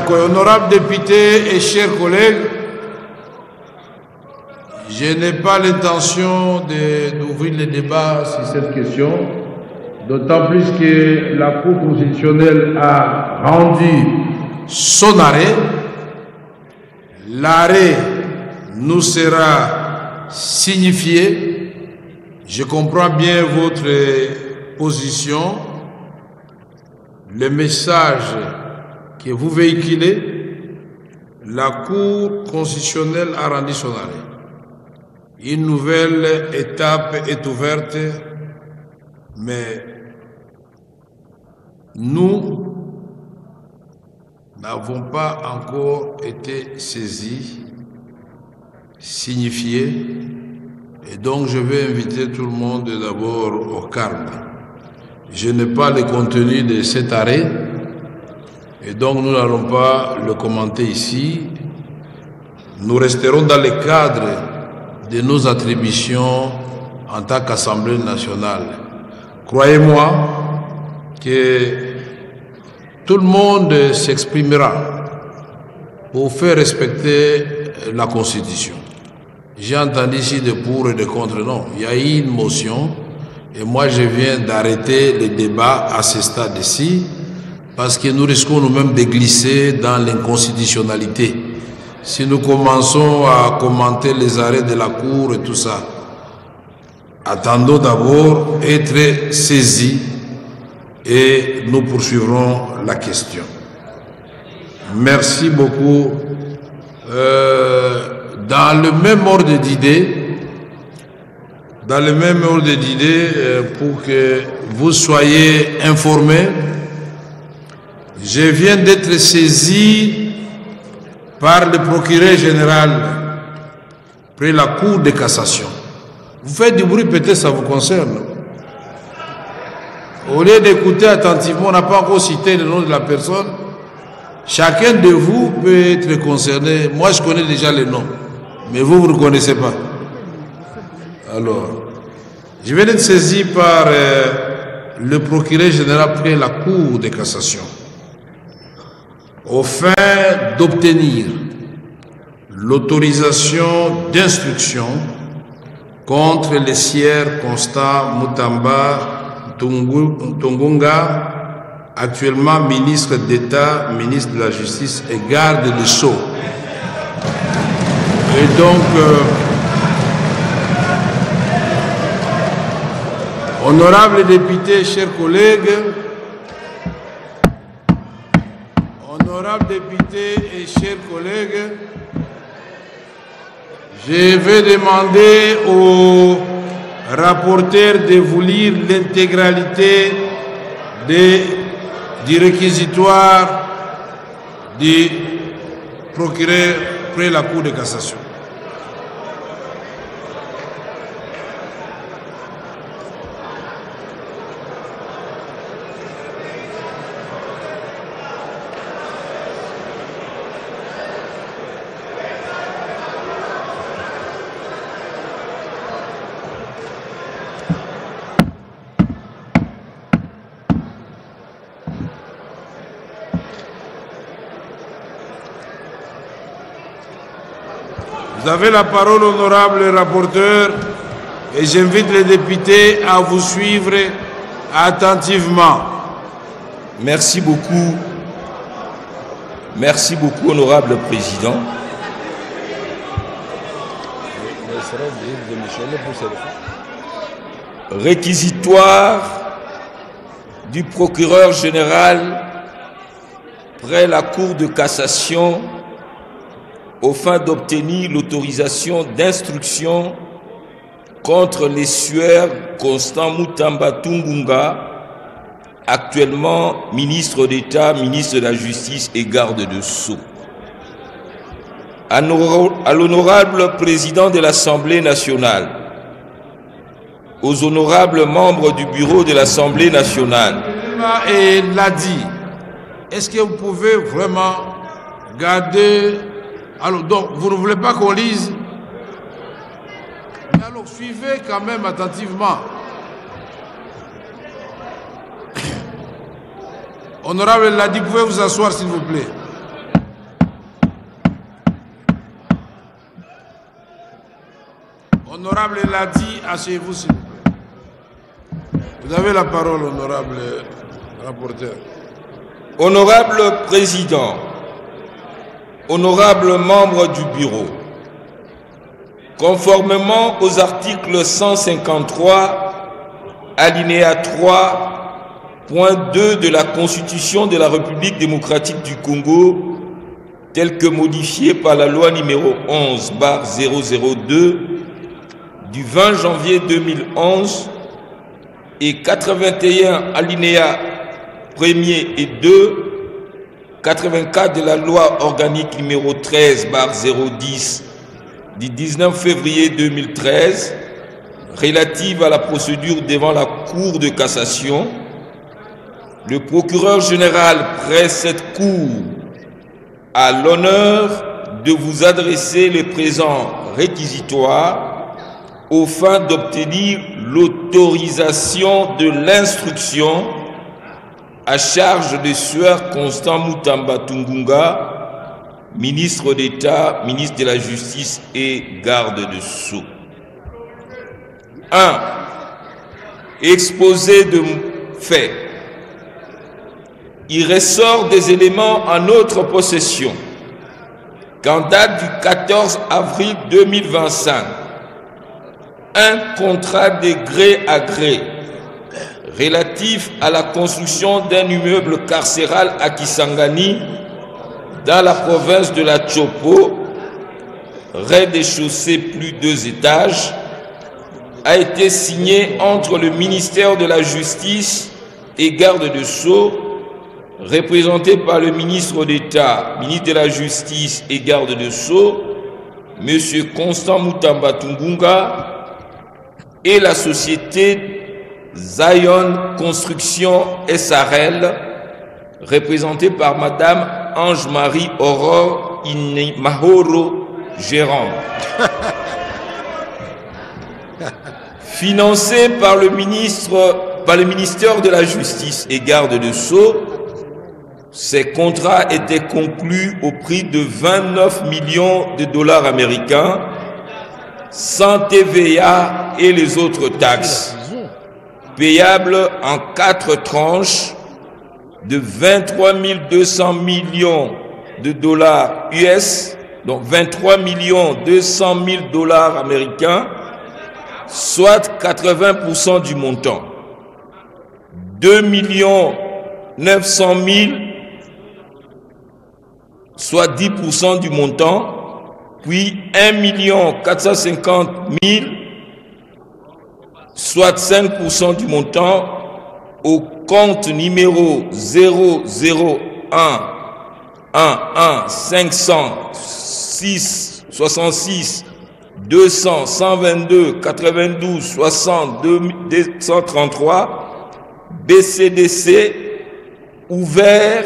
Honorable député et chers collègues, je n'ai pas l'intention d'ouvrir le débat sur cette question, d'autant plus que la Cour constitutionnelle a rendu son arrêt. L'arrêt nous sera signifié. Je comprends bien votre position. Le message que vous véhiculez, la Cour constitutionnelle a rendu son arrêt. Une nouvelle étape est ouverte, mais nous n'avons pas encore été saisis, signifiés, et donc je vais inviter tout le monde d'abord au calme. Je n'ai pas le contenu de cet arrêt et donc nous n'allons pas le commenter ici. Nous resterons dans le cadre de nos attributions en tant qu'Assemblée nationale. Croyez-moi que tout le monde s'exprimera pour faire respecter la Constitution. J'ai entendu ici de pour et de contre. Non, il y a eu une motion. Et moi, je viens d'arrêter le débat à ce stade-ci parce que nous risquons nous-mêmes de glisser dans l'inconstitutionnalité. Si nous commençons à commenter les arrêts de la Cour et tout ça, attendons d'abord être saisis et nous poursuivrons la question. Merci beaucoup. Dans le même ordre d'idées, pour que vous soyez informés, je viens d'être saisi par le procureur général près la Cour de cassation. Vous faites du bruit, peut-être ça vous concerne. Au lieu d'écouter attentivement, on n'a pas encore cité le nom de la personne. Chacun de vous peut être concerné. Moi, je connais déjà le nom, mais vous ne connaissez pas. Alors, je viens d'être saisi par le procureur général près la Cour de cassation au fin d'obtenir l'autorisation d'instruction contre le sieur Constant Mutamba Tungunga, actuellement ministre d'État, ministre de la Justice et garde des Sceaux. Et donc, honorables députés, chers collègues, je vais demander au rapporteur de vous lire l'intégralité du réquisitoire du procureur près la Cour de cassation. Vous avez la parole, honorable rapporteur, et j'invite les députés à vous suivre attentivement. Merci beaucoup. Merci beaucoup, honorable président. Réquisitoire du procureur général près la Cour de cassation au fin d'obtenir l'autorisation d'instruction contre les sieurs Constant Mutamba Tungunga, actuellement ministre d'État, ministre de la Justice et garde de Sceaux. À l'honorable président de l'Assemblée nationale, aux honorables membres du bureau de l'Assemblée nationale. Et l'a dit, est-ce que vous pouvez vraiment garder... Alors, donc, vous ne voulez pas qu'on lise? Mais alors, suivez quand même attentivement. Honorable Ladi, pouvez vous asseoir s'il vous plaît. Honorable Ladi, asseyez-vous s'il vous plaît. Vous avez la parole, honorable rapporteur. Honorable Président, honorables membres du Bureau, conformément aux articles 153, alinéa 3, point 2 de la Constitution de la République démocratique du Congo, tel que modifié par la loi numéro 11/002 du 20 janvier 2011 et 81 alinéa 1er et 2, 84 de la loi organique numéro 13/010 du 19 février 2013 relative à la procédure devant la Cour de cassation, le procureur général près cette Cour a l'honneur de vous adresser les présents réquisitoires aux fins d'obtenir l'autorisation de l'instruction à charge de Sieur Constant Mutamba Tungunga, ministre d'État, ministre de la Justice et garde de Sceaux. 1. Exposé de faits. Il ressort des éléments en notre possession qu'en date du 14 avril 2025, un contrat de gré à gré relatif à la construction d'un immeuble carcéral à Kisangani, dans la province de la Chopo, rez-de-chaussée plus 2 étages, a été signé entre le ministère de la Justice et garde de Sceaux, représenté par le ministre d'État, ministre de la Justice et garde de Sceaux, M. Constant Mutamba Tungunga, et la société Zion Construction SRL, représentée par Madame Ange-Marie Aurore Mahoro, gérante. Financé par le ministère de la Justice et garde de Sceaux, ces contrats étaient conclus au prix de 29 millions de dollars américains, sans TVA et les autres taxes, payables en 4 tranches de 23 200 millions de dollars US, donc 23 200 000 dollars américains, soit 80% du montant. 2 900 000, soit 10% du montant, puis 1 450 000, soit 5% du montant, au compte numéro 001-1-1-500-6-66-200-122-92-60-233 BCDC, ouvert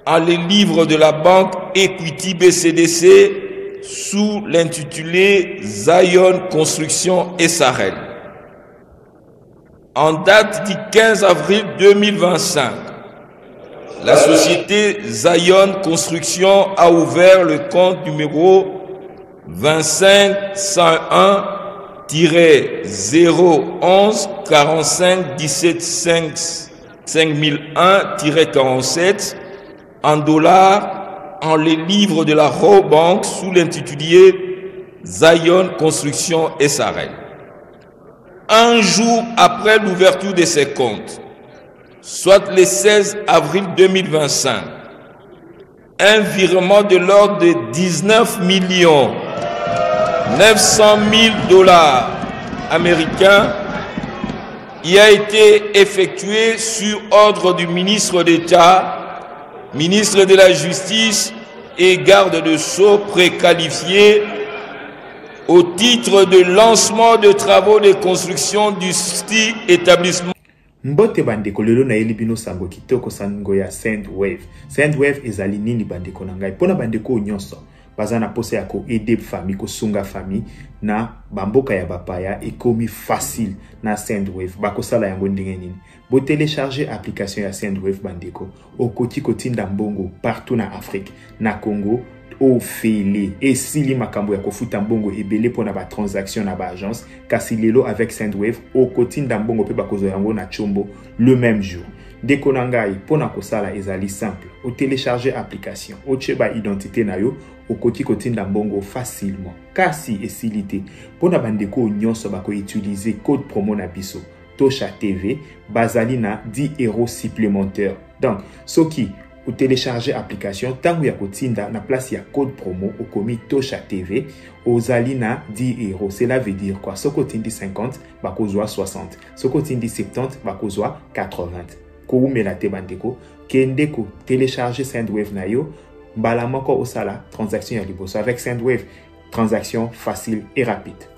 en les livres de la banque Equity BCDC sous l'intitulé Zion Construction SRL. En date du 15 avril 2025, la société Zion Construction a ouvert le compte numéro 25-101-011 45 17 5001-47 en dollars en les livres de la Raw Bank sous l'intitulé Zion Construction SRL. Un jour après l'ouverture de ces comptes, soit le 16 avril 2025, un virement de l'ordre de 19 900 000 dollars américains y a été effectué sur ordre du ministre d'État, ministre de la Justice et garde de Sceaux préqualifié au titre de lancement de travaux de construction du style établissement. Mbote bandeko lelo na elibino sango kitoko sango ya Sendwave. Sendwave ezali nini bandeko na ngai. Pona bandeko nyonso. baza na posa ya ko aider famille ko sunga famille na bamboka ya bapaya ekomi facile na Sendwave bakosala yango ndenge nini bo télécharger application ya Sendwave bandeko okoti kotinda mbongo partout na Afrique na Congo ofele esili makambo ya kofuta mbongo ebele pona ba transaction na ba agence kasi lelo avec Sendwave okotinda mbongo pe bakozo yango na chombo le même jour. Deko na ngai pona kosala ezali simple o télécharger application o cheba identité na yo okoti kotinda mbongo facilement kasi esilité pona bandeko nyonso bako utiliser code promo na biso Tosha TV bazali na 10 € supplémentaires. Donc soki ou télécharger application tango ya kotinda na place ya code promo au komi Tosha TV ozali na 10 €. Cela veut dire quoi? Soko tindi 50 bakozwa 60, soko tindi 70 bakozwa 80. Koumela te bandeko kende ko télécharger Sendwave na yo mbala moko osala transaction ya liboso avec Sendwave, transaction facile et rapide.